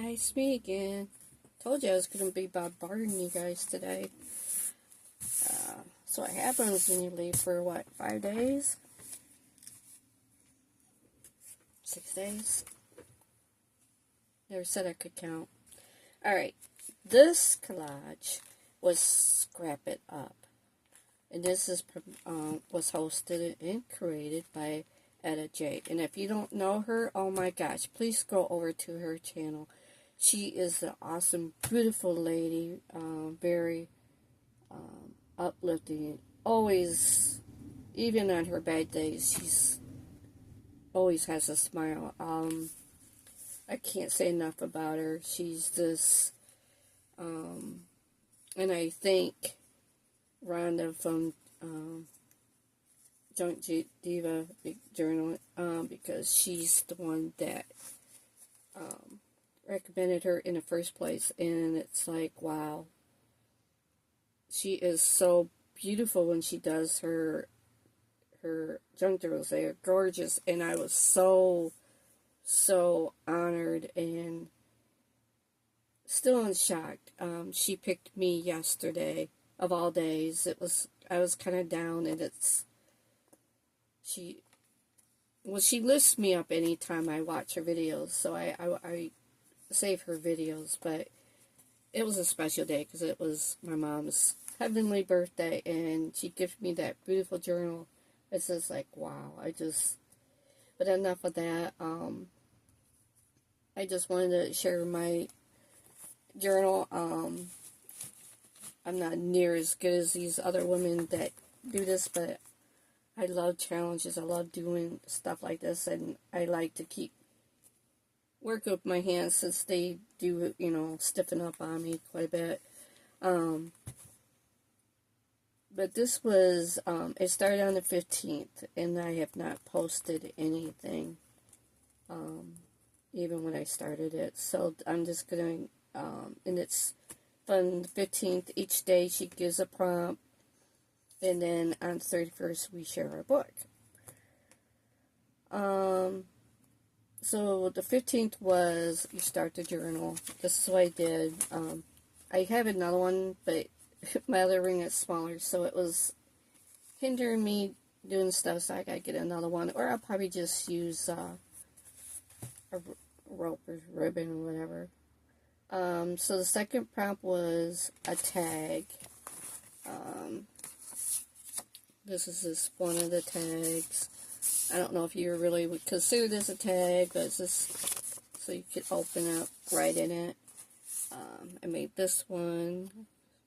guys, me again. Told you I was going to be bombarding you guys today. So what happens when you leave for, what, 5 days? 6 days? Never said I could count. Alright, this collage was Scrap It Up. And this is was hosted and created by Etta J. And if you don't know her, oh my gosh, please go over to her channel. She is an awesome, beautiful lady, very uplifting. Always, even on her bad days, she's always has a smile. I can't say enough about her. She's just, and I think Rhonda from Junk Diva Journal, because she's the one that recommended her in the first place, and it's like, wow, she is so beautiful when she does her junk journals. They are gorgeous, and I was so honored and still in shock. She picked me yesterday, of all days. I was kind of down, and she lifts me up anytime I watch her videos, so I save her videos. But it was a special day because it was my mom's heavenly birthday, and she gifted me that beautiful journal. It's just like, wow. But enough of that. I just wanted to share my journal. I'm not near as good as these other women that do this, but I love challenges. I love doing stuff like this, and I like to work with my hands since they do, stiffen up on me quite a bit. But this was, it started on the 15th, and I have not posted anything, even when I started it. So I'm just going to, and it's from the 15th, each day she gives a prompt, and then on the 31st we share our book. So the 15th was, you start the journal. This is what I did. I have another one, but my other ring is smaller, so it was hindering me doing stuff, so I gotta get another one. Or I'll probably just use a rope or ribbon or whatever. So the second prompt was a tag. This is just one of the tags. I don't know if you really would consider this a tag, but it's just so you could open up right in it. I made this one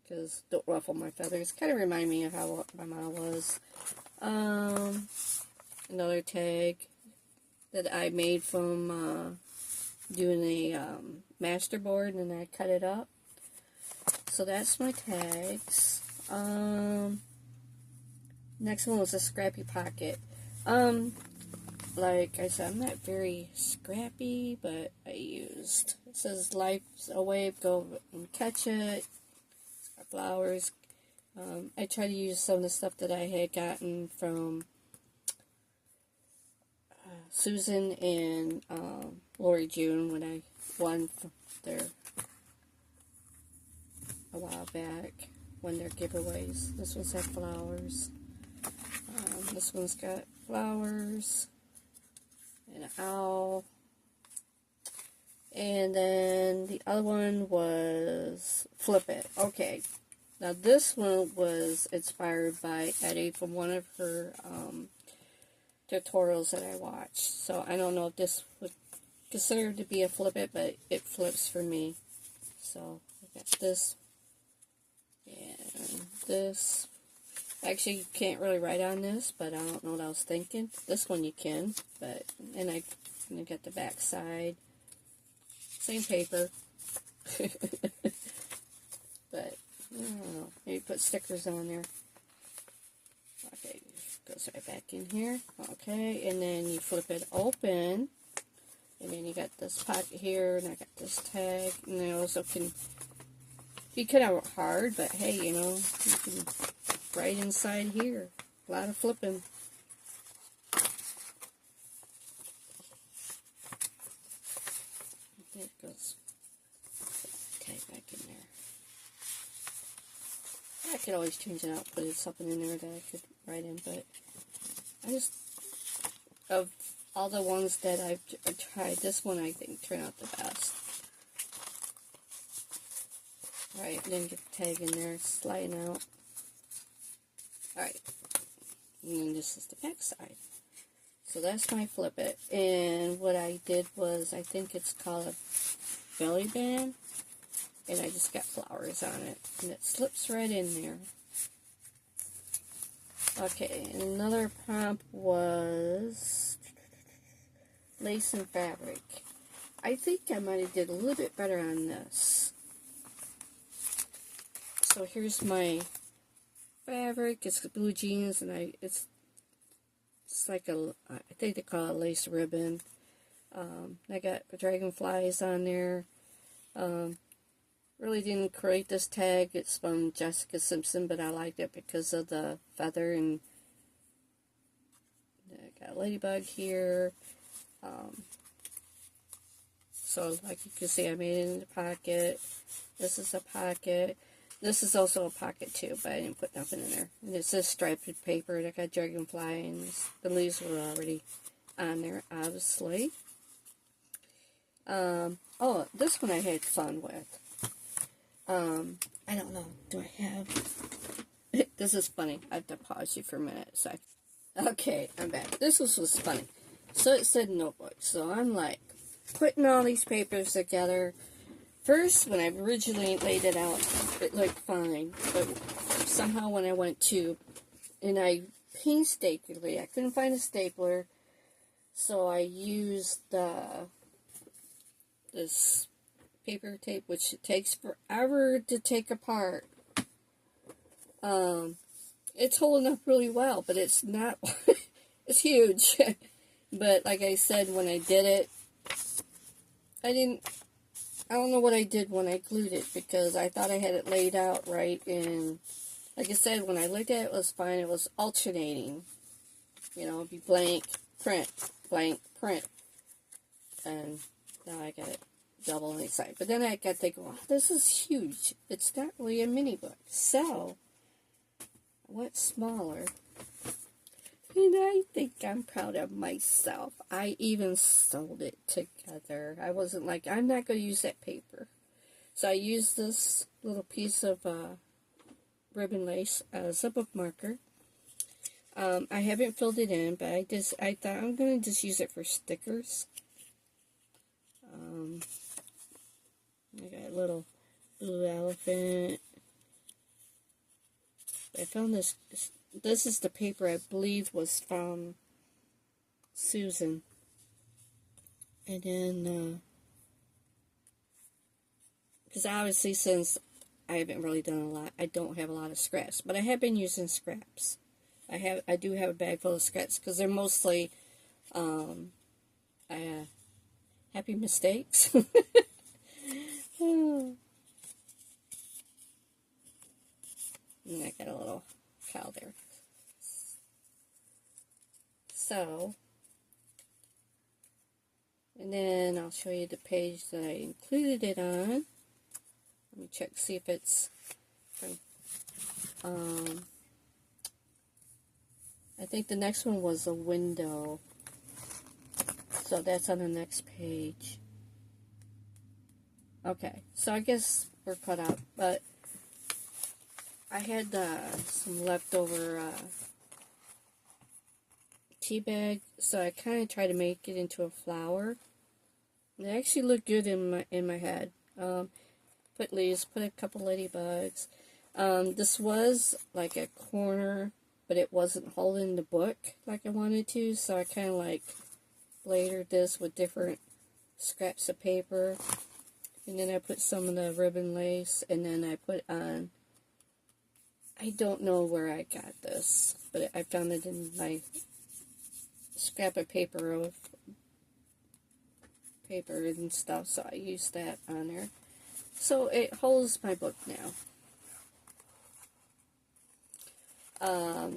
because don't ruffle my feathers. Kind of remind me of how my mom was. Another tag that I made from doing a masterboard, and I cut it up. So that's my tags. Next one was a scrappy pocket. Like I said, I'm not very scrappy, but it says life's a wave, go and catch it. It's got flowers. I try to use some of the stuff that I had gotten from Susan and Lori June when I won their a while back, won their giveaways. This one's had flowers. This one's got flowers and an owl. And then the other one was Flip It. Okay. Now this one was inspired by Eddie from one of her tutorials that I watched. So I don't know if this would consider to be a flip it, but it flips for me. So I got this and this. Actually, you can't really write on this, but I don't know what I was thinking. This one you can, but, and I got the back side. Same paper. But, I don't know. Maybe put stickers on there. Okay, goes right back in here. Okay, and then you flip it open. And then you got this pocket here, and I got this tag. And I also can be kind of hard, but hey, you can right inside here. A lot of flipping. It goes tag back in there. I could always change it out, put something in there that I could write in, but I just, of all the ones that I've tried, this one I think turned out the best. Alright, then get the tag in there, sliding out. Alright, and then this is the back side. So that's my flip it. And what I did was, I think it's called a belly band. And I just got flowers on it. And it slips right in there. Okay, and another prompt was lace and fabric. I think I might have did a little bit better on this. So here's my fabric. It's blue jeans, and it's like a, I think they call it lace ribbon. I got dragonflies on there. Really didn't create this tag. It's from Jessica Simpson, but I liked it because of the feather, and I got a ladybug here. So like you can see, I made it in the pocket. This is a pocket. This is also a pocket too, but I didn't put nothing in there. And it's this striped paper, and I got dragonfly, and the leaves were already on there, obviously. Oh, this one I had fun with. I don't know, do I have, this is funny, I have to pause you for a minute, so okay, I'm back. This was funny. So it said notebook, so I'm like, putting all these papers together. First, when I originally laid it out, it looked fine, but somehow when I went to, and I painstakingly, I couldn't find a stapler, so I used this paper tape, which it takes forever to take apart. It's holding up really well, but it's not, it's huge. But like I said, when I did it, I don't know what I did when I glued it, because I thought I had it laid out right, and like I said, when I looked at it, it was fine. It was alternating. You know, it'd be blank, print, and now I got it double on the side. But then I got thinking, wow, this is huge. It's not really a mini book. So I went smaller. And I think I'm proud of myself. I even sewed it together. I wasn't like, I'm not going to use that paper. So I used this little piece of ribbon lace, zip-up marker. I haven't filled it in, but I thought I'm going to just use it for stickers. I got a little blue elephant. I found this. This is the paper I believe was from Susan. And then, because obviously since I haven't really done a lot, I don't have a lot of scraps. But I have been using scraps. I do have a bag full of scraps, because they're mostly happy mistakes. And I got a little cow there. So, and then I'll show you the page that I included it on. Let me check, see if it's from, I think the next one was a window. So that's on the next page. Okay, so I guess we're caught up, but I had some leftover tea bag, so I kind of tried to make it into a flower. It actually looked good in my head. Put leaves, put a couple ladybugs. This was like a corner, but it wasn't holding the book like I wanted to, so I kind of like layered this with different scraps of paper. And then I put some of the ribbon lace, and then I put on, I don't know where I got this, but I found it in my scrap of paper and stuff, so I used that on there. So it holds my book now.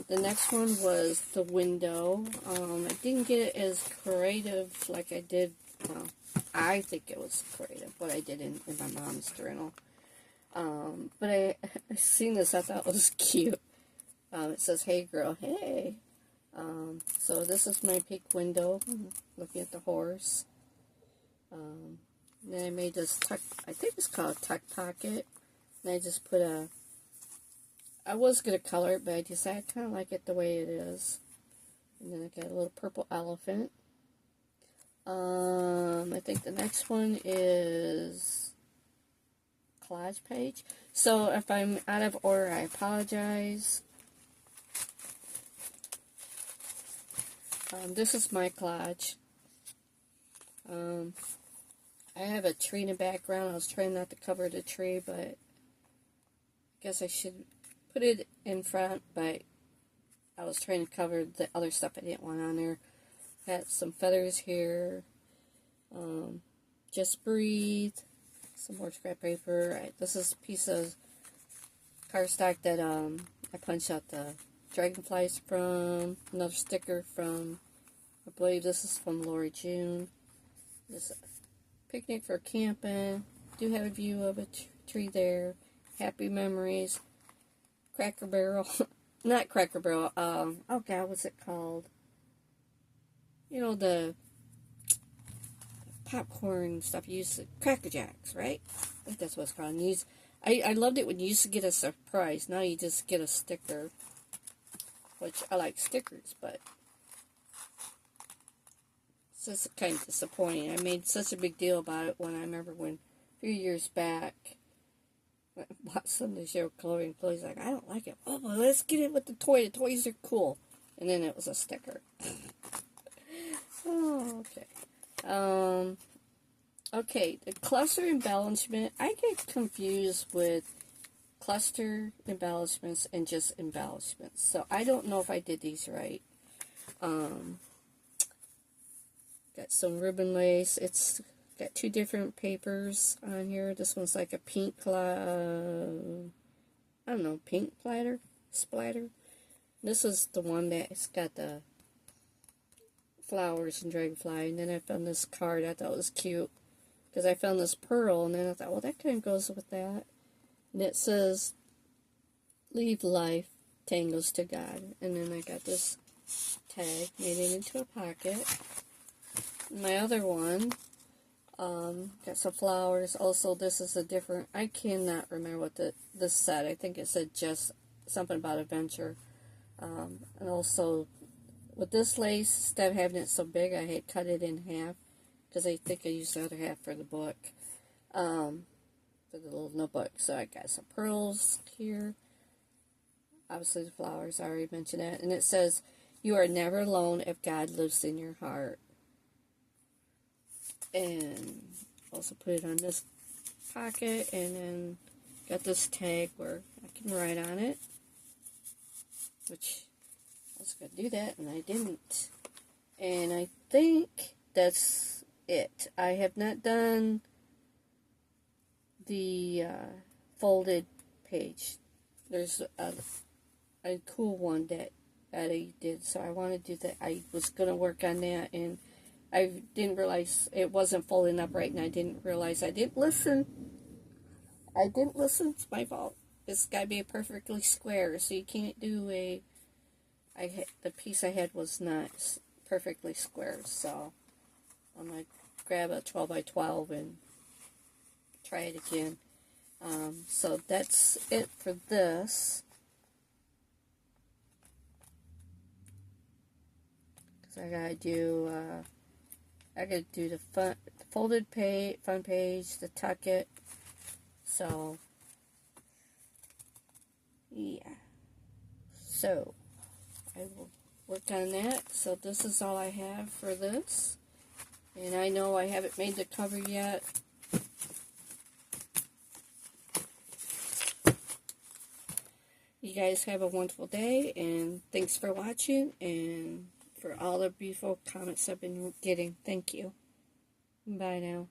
The next one was the window. I didn't get it as creative like I did, well, I think it was creative, what I did in my mom's journal. But I seen this, I thought it was cute. It says, "Hey girl, hey." So this is my peak window, looking at the horse. Then I made this tuck, I think it's called a tuck pocket. And I just put I was going to color it, but I decided I kind of like it the way it is. And then I got a little purple elephant. I think the next one is collage page. So if I'm out of order, I apologize. This is my collage. I have a tree in the background. I was trying not to cover the tree, but I guess I should put it in front, but I was trying to cover the other stuff I didn't want on there. Got some feathers here. Just breathe. Some more scrap paper. This is a piece of cardstock that I punched out the dragonflies from. Another sticker from, I believe this is from Laura June. This picnic for camping. Do have a view of a tree there. Happy memories. Cracker Barrel. Not Cracker Barrel. Oh God, what's it called? You know, the popcorn stuff you used to, Cracker Jacks, right? I think that's what it's called. I loved it when you used to get a surprise. Now you just get a sticker, which I like stickers, but it's just kind of disappointing. I made such a big deal about it when I remember when a few years back I bought some to show Chloe, and Chloe's like, "I don't like it." "Oh, well, let's get it with the toy. The toys are cool." And then it was a sticker. Oh, okay. Okay, the cluster embellishment. I get confused with cluster embellishments and just embellishments. So I don't know if I did these right. Got some ribbon lace. It's got two different papers on here. This one's like a pink, I don't know, pink splatter. This is the one that's got the flowers and dragonfly. And then I found this card I thought was cute, because I found this pearl, and then I thought, well, that kind of goes with that. And it says, "Leave life, tangles to God." And then I got this tag, made it into a pocket. My other one, got some flowers. Also, this is a different, I cannot remember what this said. I think it said just something about adventure. And also, with this lace, instead of having it so big, I had cut it in half, because I think I used the other half for the book, for the little notebook. So I got some pearls here. Obviously the flowers, I already mentioned that. And it says, "You are never alone if God lives in your heart." And also put it on this pocket, and then got this tag where I can write on it, which I was going to do that, and I didn't. And I think that's it. I have not done the folded page. There's a cool one that I did, so I want to do that. I was going to work on that, and I didn't realize it wasn't folding up right, and I didn't realize I didn't listen. It's my fault. It's got to be a perfectly square, so you can't do the piece I had was not perfectly square, so I'm going to grab a 12 by 12 and try it again. So that's it for this. Because I gotta do the folded page, front page, the tuck it. So yeah. So I will work on that. So this is all I have for this. And I know I haven't made the cover yet. You guys have a wonderful day, and thanks for watching, and for all the beautiful comments I've been getting. Thank you. Bye now.